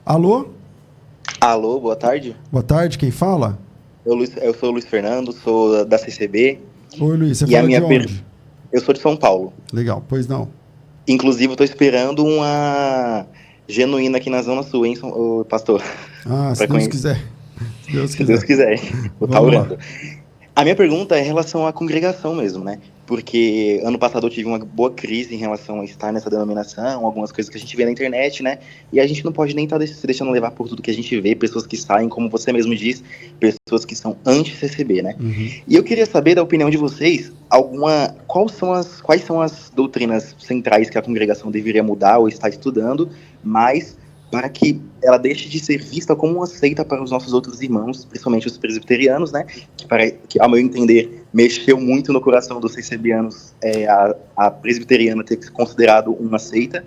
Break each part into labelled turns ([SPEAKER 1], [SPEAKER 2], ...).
[SPEAKER 1] Alô?
[SPEAKER 2] Alô, boa tarde.
[SPEAKER 1] Boa tarde, quem fala?
[SPEAKER 2] Eu sou o Luiz Fernando, sou da CCB.
[SPEAKER 1] Oi, Luiz, você
[SPEAKER 2] E a
[SPEAKER 1] fala de
[SPEAKER 2] minha
[SPEAKER 1] onde?
[SPEAKER 2] Eu sou de São Paulo.
[SPEAKER 1] Legal, pois não.
[SPEAKER 2] Inclusive, eu tô esperando uma genuína aqui na Zona Sul, hein, ô, pastor?
[SPEAKER 1] Ah, se
[SPEAKER 2] Para
[SPEAKER 1] Deus
[SPEAKER 2] conhecer,
[SPEAKER 1] quiser. Se Deus
[SPEAKER 2] se Deus
[SPEAKER 1] quiser.
[SPEAKER 2] quiser. Vou estar
[SPEAKER 1] Vamos lá.
[SPEAKER 2] orando. A minha pergunta é em relação à congregação mesmo, né? Porque ano passado eu tive uma boa crise em relação a estar nessa denominação, algumas coisas que a gente vê na internet, né? E a gente não pode nem estar se deixando levar por tudo que a gente vê, pessoas que saem, como você mesmo diz, pessoas que são anti-CCB, né?
[SPEAKER 1] Uhum.
[SPEAKER 2] E eu queria saber da opinião de vocês, quais são as doutrinas centrais que a congregação deveria mudar ou estar estudando, mas para que ela deixe de ser vista como uma seita para os nossos outros irmãos, principalmente os presbiterianos, né? Que, ao meu entender, mexeu muito no coração dos CCBianos a presbiteriana ter se considerado uma seita.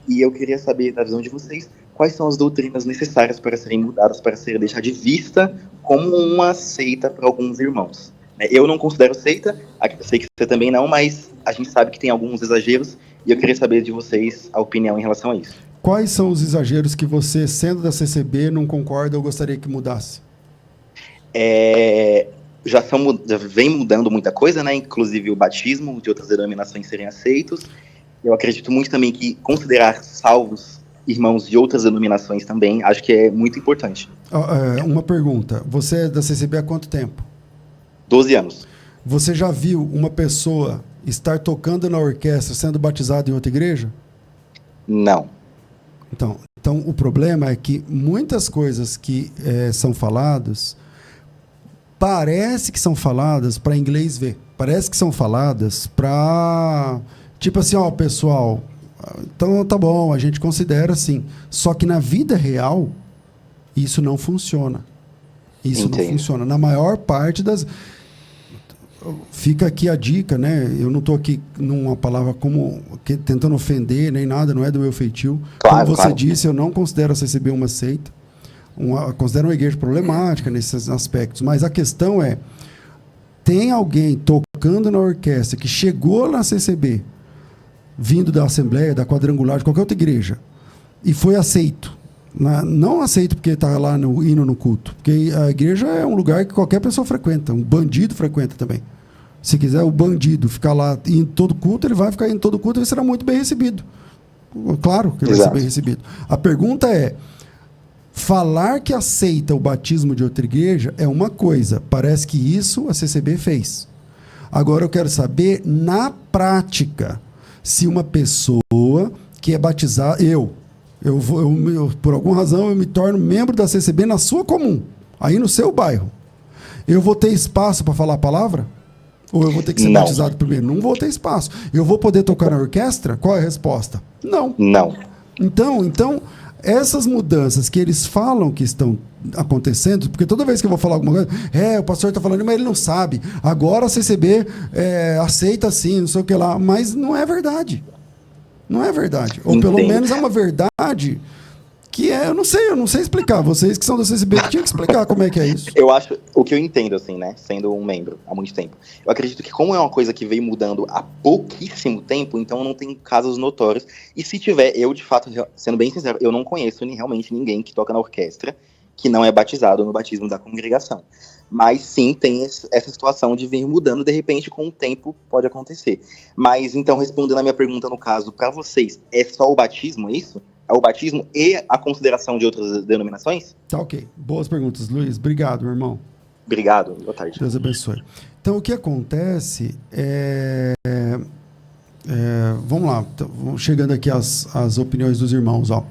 [SPEAKER 2] E eu queria saber, da visão de vocês, quais são as doutrinas necessárias para serem mudadas, para ser deixar de vista como uma seita para alguns irmãos. Eu não considero seita, sei que você também não, mas a gente sabe que tem alguns exageros, e eu queria saber de vocês a opinião em relação a isso.
[SPEAKER 1] Quais são os exageros que você, sendo da CCB, não concorda ou gostaria que mudasse?
[SPEAKER 2] Já vem mudando muita coisa, né? Inclusive o batismo de outras denominações serem aceitos. Eu acredito muito também que considerar salvos irmãos de outras denominações também, acho que é muito importante.
[SPEAKER 1] Uma pergunta. Você é da CCB há quanto tempo?
[SPEAKER 2] 12 anos.
[SPEAKER 1] Você já viu uma pessoa estar tocando na orquestra sendo batizada em outra igreja?
[SPEAKER 2] Não.
[SPEAKER 1] Então o problema é que muitas coisas que são faladas, parece que são faladas para inglês ver. Parece que são faladas para... Tipo assim, ó, pessoal, então tá bom, a gente considera assim. Só que na vida real, isso não funciona. Isso não funciona. Na maior parte das... Fica aqui a dica, né? Eu não estou aqui numa palavra tentando ofender, nem nada, não é do meu feitio.
[SPEAKER 2] Claro,
[SPEAKER 1] como você
[SPEAKER 2] claro.
[SPEAKER 1] disse, eu não considero a CCB uma seita. Considero uma igreja problemática nesses aspectos. Mas a questão é, tem alguém tocando na orquestra que chegou na CCB, vindo da Assembleia, da Quadrangular, de qualquer outra igreja, e foi aceito. Não aceito porque está lá indo no culto. Porque a igreja é um lugar que qualquer pessoa frequenta. Um bandido frequenta também. Se quiser o bandido ficar lá em todo culto, ele vai ficar em todo culto e será muito bem recebido. Claro que ele vai ser bem recebido. A pergunta é, falar que aceita o batismo de outra igreja é uma coisa. Parece que isso a CCB fez. Agora eu quero saber, na prática, se uma pessoa que é batizada... por alguma razão, eu me torno membro da CCB na sua comum, aí no seu bairro. Eu vou ter espaço para falar a palavra? Ou eu vou ter que ser batizado primeiro? Não vou ter espaço. Eu vou poder tocar na orquestra? Qual é a resposta? Não. Então, essas mudanças que eles falam que estão acontecendo, porque toda vez que eu vou falar alguma coisa, o pastor está falando, mas ele não sabe. Agora a CCB aceita sim, não sei o que lá. Mas não é verdade. Não é verdade. Ou pelo menos é uma verdade que eu não sei explicar. Vocês que são da CCB que tinham que explicar como é que é isso.
[SPEAKER 2] Eu acho, o que eu entendo, assim, né, sendo um membro há muito tempo, eu acredito que como é uma coisa que veio mudando há pouquíssimo tempo, então não tem casos notórios, e se tiver, eu de fato, sendo bem sincero, eu não conheço realmente ninguém que toca na orquestra que não é batizado no batismo da congregação. Mas sim, tem essa situação de vir mudando, de repente, com o tempo pode acontecer. Mas, então, respondendo a minha pergunta, no caso, para vocês, é só o batismo, isso? É o batismo e a consideração de outras denominações?
[SPEAKER 1] Tá, ok. Boas perguntas, Luiz. Obrigado, meu irmão.
[SPEAKER 2] Obrigado. Boa tarde.
[SPEAKER 1] Deus abençoe. Então, o que acontece vamos lá, chegando aqui às opiniões dos irmãos. Ó.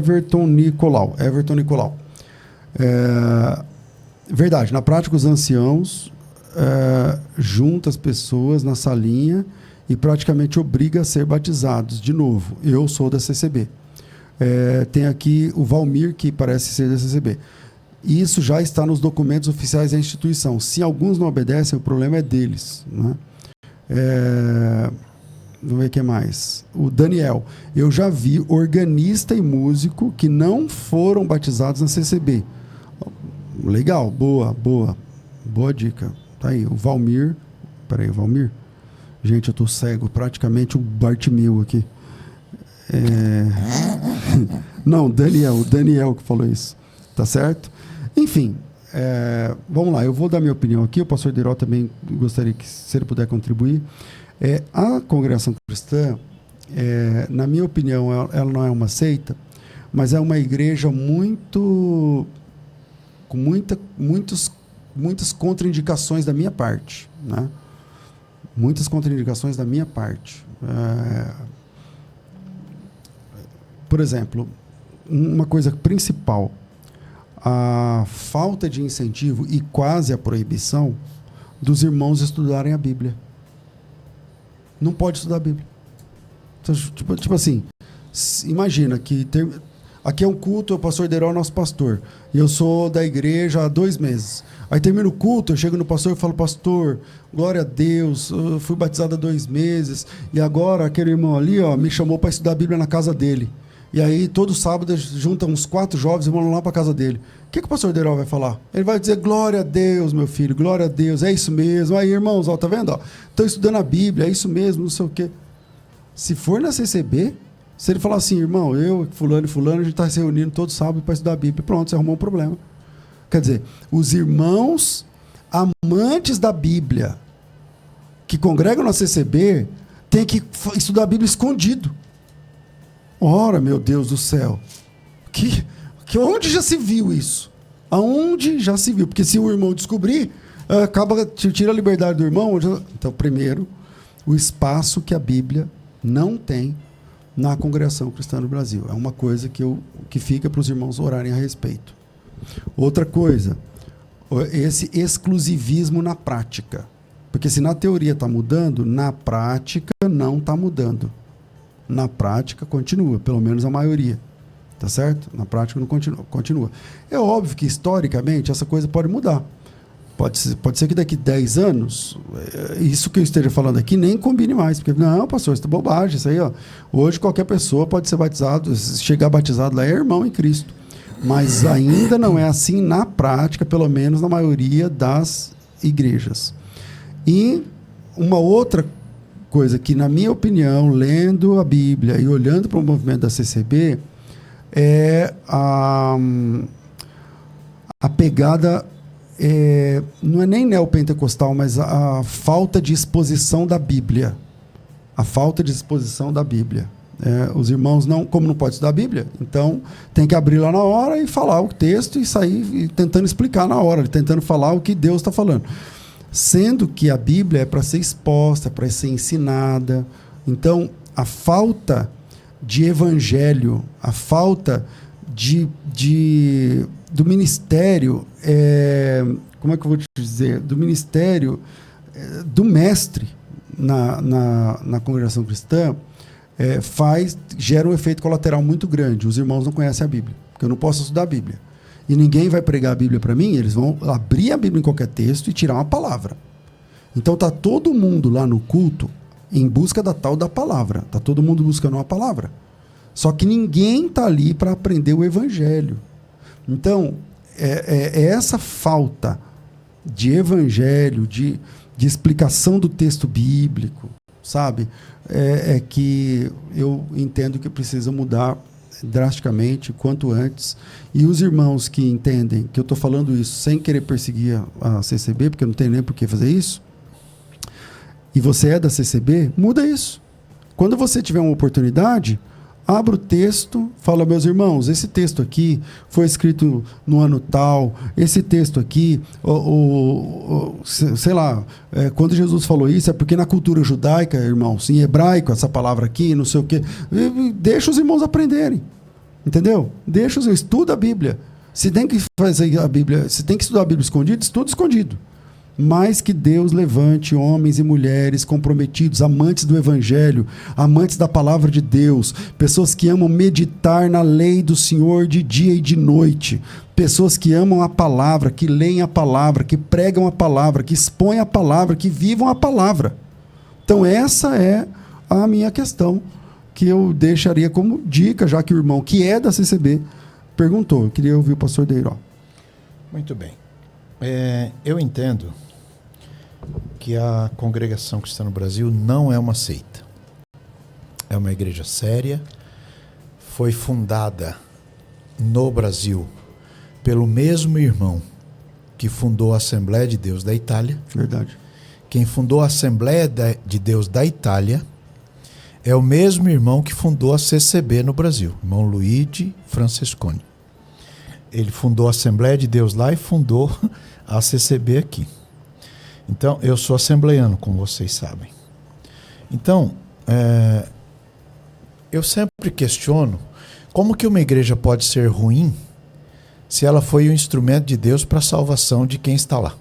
[SPEAKER 1] Everton Nicolau. Verdade, na prática, os anciãos juntam as pessoas na salinha e praticamente obriga a ser batizados. De novo, eu sou da CCB. Tem aqui o Valmir, que parece ser da CCB. Isso já está nos documentos oficiais da instituição. Se alguns não obedecem, o problema é deles. Né? Vamos ver o que mais. O Daniel. Eu já vi organista e músico que não foram batizados na CCB. Legal, boa dica. Tá aí, o Valmir. Peraí, o Valmir? Gente, eu tô cego, praticamente o Bartimeu aqui. Não, o Daniel que falou isso. Tá certo? Enfim, vamos lá, eu vou dar minha opinião aqui, o pastor Deiró também gostaria que, se ele puder contribuir. A congregação cristã, na minha opinião, ela não é uma seita, mas é uma igreja com muitas contraindicações da minha parte, né? Muitas contraindicações da minha parte. Por exemplo, uma coisa principal, a falta de incentivo e quase a proibição dos irmãos estudarem a Bíblia. Não pode estudar a Bíblia. Então, tipo assim, imagina que aqui é um culto, o pastor Deiró é o nosso pastor, e eu sou da igreja há 2 meses. Aí termina o culto, eu chego no pastor e falo: pastor, glória a Deus, eu fui batizado há 2 meses, e agora aquele irmão ali, ó, me chamou para estudar a Bíblia na casa dele. E aí, todo sábado, junta uns 4 jovens e vão lá para a casa dele. O que o pastor Deiró vai falar? Ele vai dizer: glória a Deus, meu filho, glória a Deus, é isso mesmo. Aí, irmãos, ó, tá vendo? Estou estudando a Bíblia, é isso mesmo, não sei o quê. Se for na CCB, se ele falar assim: irmão, eu, fulano e fulano, a gente está se reunindo todo sábado para estudar a Bíblia, pronto, você arrumou um problema. Quer dizer, os irmãos amantes da Bíblia que congregam na CCB têm que estudar a Bíblia escondido. Ora, meu Deus do céu, onde já se viu isso? Aonde já se viu? Porque se o irmão descobrir, tira a liberdade do irmão. Então, primeiro, o espaço que a Bíblia não tem na congregação cristã no Brasil. É uma coisa que fica para os irmãos orarem a respeito. Outra coisa, esse exclusivismo na prática. Porque se na teoria está mudando, na prática não está mudando. Na prática continua, pelo menos a maioria. Tá certo? Na prática não continua. É óbvio que historicamente essa coisa pode mudar. Pode ser que daqui 10 anos, isso que eu esteja falando aqui nem combine mais. Porque, não, pastor, isso é bobagem. Isso aí, ó. Hoje qualquer pessoa pode ser batizado, chegar batizado lá é irmão em Cristo. Mas ainda não é assim na prática, pelo menos na maioria das igrejas. E uma outra coisa que, na minha opinião, lendo a Bíblia e olhando para o movimento da CCB, é a pegada, não é nem neopentecostal, mas a falta de exposição da Bíblia. A falta de exposição da Bíblia. Os irmãos, como não pode estudar a Bíblia, então tem que abrir lá na hora e falar o texto e sair tentando explicar na hora, tentando falar o que Deus está falando. Sendo que a Bíblia é para ser exposta, para ser ensinada. Então, a falta de evangelho, a falta do ministério, como é que eu vou te dizer? Do ministério do mestre na congregação cristã, gera um efeito colateral muito grande. Os irmãos não conhecem a Bíblia, porque eu não posso estudar a Bíblia. E ninguém vai pregar a Bíblia para mim, eles vão abrir a Bíblia em qualquer texto e tirar uma palavra. Então está todo mundo lá no culto em busca da tal da palavra. Está todo mundo buscando uma palavra. Só que ninguém está ali para aprender o evangelho. Então, essa falta de evangelho, de explicação do texto bíblico, sabe? Que eu entendo que precisa mudar drasticamente, quanto antes. E os irmãos que entendem que eu estou falando isso sem querer perseguir a CCB, porque eu não tenho nem por que fazer isso, e você é da CCB, muda isso. Quando você tiver uma oportunidade, abra o texto, fala: meus irmãos, esse texto aqui foi escrito no ano tal, esse texto aqui, sei lá, quando Jesus falou isso, é porque na cultura judaica, irmãos, em hebraico, essa palavra aqui, não sei o quê, deixa os irmãos aprenderem, entendeu? Estuda a Bíblia. Se tem que fazer a Bíblia, se tem que estudar a Bíblia escondido, estuda escondido. Mas que Deus levante homens e mulheres comprometidos, amantes do Evangelho, amantes da palavra de Deus, pessoas que amam meditar na lei do Senhor de dia e de noite, pessoas que amam a palavra, que leem a palavra, que pregam a palavra, que expõem a palavra, que vivam a palavra. Então essa é a minha questão, que eu deixaria como dica, já que o irmão, que é da CCB, perguntou. Eu queria ouvir o pastor Deiró.
[SPEAKER 3] Muito bem. Eu entendo que a Congregação Cristã no Brasil não é uma seita. É uma igreja séria, foi fundada no Brasil pelo mesmo irmão que fundou a Assembleia de Deus da Itália.
[SPEAKER 1] Verdade.
[SPEAKER 3] Quem fundou a Assembleia de Deus da Itália é o mesmo irmão que fundou a CCB no Brasil, irmão Luigi Francesconi. Ele fundou a Assembleia de Deus lá e fundou a CCB aqui. Então, eu sou assembleiano, como vocês sabem. Então, eu sempre questiono como que uma igreja pode ser ruim se ela foi um instrumento de Deus para a salvação de quem está lá.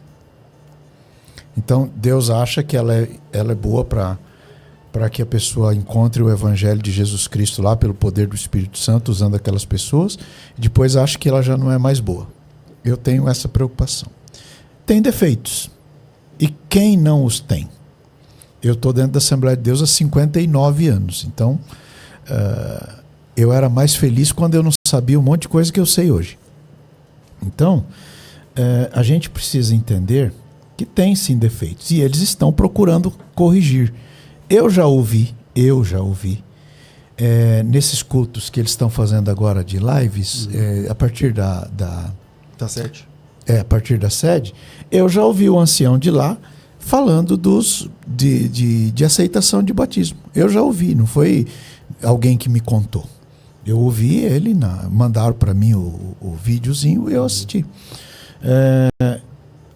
[SPEAKER 3] Então, Deus acha que ela é boa para que a pessoa encontre o Evangelho de Jesus Cristo lá pelo poder do Espírito Santo, usando aquelas pessoas, e depois acha que ela já não é mais boa. Eu tenho essa preocupação. Tem defeitos. E quem não os tem? Eu estou dentro da Assembleia de Deus há 59 anos. Então, eu era mais feliz quando eu não sabia um monte de coisa que eu sei hoje. Então, a gente precisa entender que tem sim defeitos. E eles estão procurando corrigir. Eu já ouvi, nesses cultos que eles estão fazendo agora de lives, a partir da
[SPEAKER 1] sede.
[SPEAKER 3] A partir da sede, eu já ouvi o ancião de lá falando de aceitação de batismo. Eu já ouvi, não foi alguém que me contou. Eu ouvi ele, mandaram para mim o videozinho e eu assisti.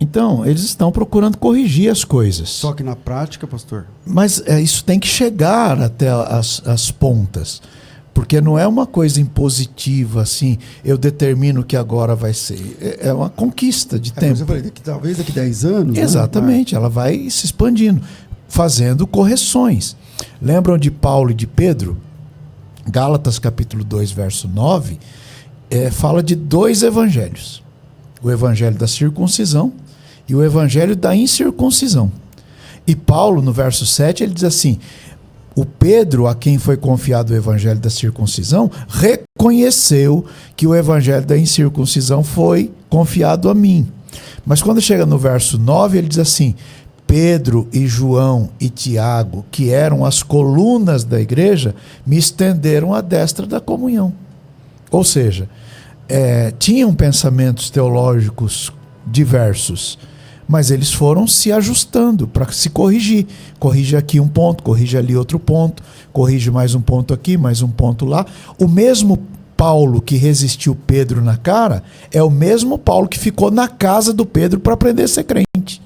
[SPEAKER 3] Então, eles estão procurando corrigir as coisas.
[SPEAKER 1] Só que na prática, pastor...
[SPEAKER 3] Mas isso tem que chegar até as pontas. Porque não é uma coisa impositiva, assim, eu determino que agora vai ser. É uma conquista de tempo.
[SPEAKER 1] Eu falei, talvez daqui 10 anos...
[SPEAKER 3] Exatamente, ela vai se expandindo, fazendo correções. Lembram de Paulo e de Pedro? Gálatas capítulo 2, verso 9, fala de 2 evangelhos. O evangelho da circuncisão e o evangelho da incircuncisão. E Paulo, no verso 7, ele diz assim: o Pedro, a quem foi confiado o evangelho da circuncisão, reconheceu que o evangelho da incircuncisão foi confiado a mim. Mas quando chega no verso 9, ele diz assim: Pedro e João e Tiago, que eram as colunas da igreja, me estenderam a destra da comunhão. Ou seja, tinham pensamentos teológicos diversos, mas eles foram se ajustando para se corrigir. Corrige aqui um ponto, corrige ali outro ponto, corrige mais um ponto aqui, mais um ponto lá. O mesmo Paulo que resistiu Pedro na cara é o mesmo Paulo que ficou na casa do Pedro para aprender a ser crente.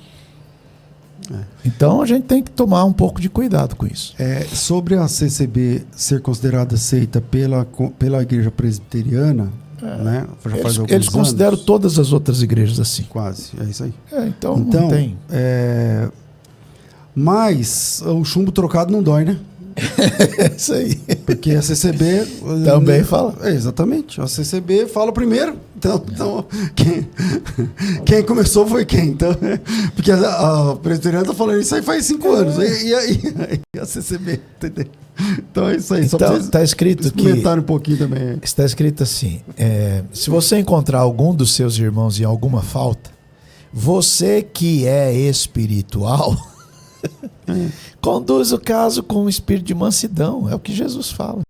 [SPEAKER 3] Então a gente tem que tomar um pouco de cuidado com isso.
[SPEAKER 1] Sobre a CCB ser considerada seita pela igreja presbiteriana, né? Já faz alguns
[SPEAKER 3] eles consideram
[SPEAKER 1] anos,
[SPEAKER 3] todas as outras igrejas assim.
[SPEAKER 1] Quase, é isso aí.
[SPEAKER 3] Então não tem.
[SPEAKER 1] Mas o chumbo trocado não dói, né?
[SPEAKER 3] É isso aí.
[SPEAKER 1] Porque a CCB...
[SPEAKER 3] Também fala.
[SPEAKER 1] Exatamente. A CCB fala primeiro. Então quem começou foi quem? Então, porque a presbiteriana está falando isso aí faz 5 anos. E aí a CCB, entendeu? Então é isso aí. Só
[SPEAKER 3] então está escrito
[SPEAKER 1] comentar um pouquinho também.
[SPEAKER 3] Está escrito assim: se você encontrar algum dos seus irmãos em alguma falta, você que é espiritual, conduz o caso com um espírito de mansidão. É o que Jesus fala.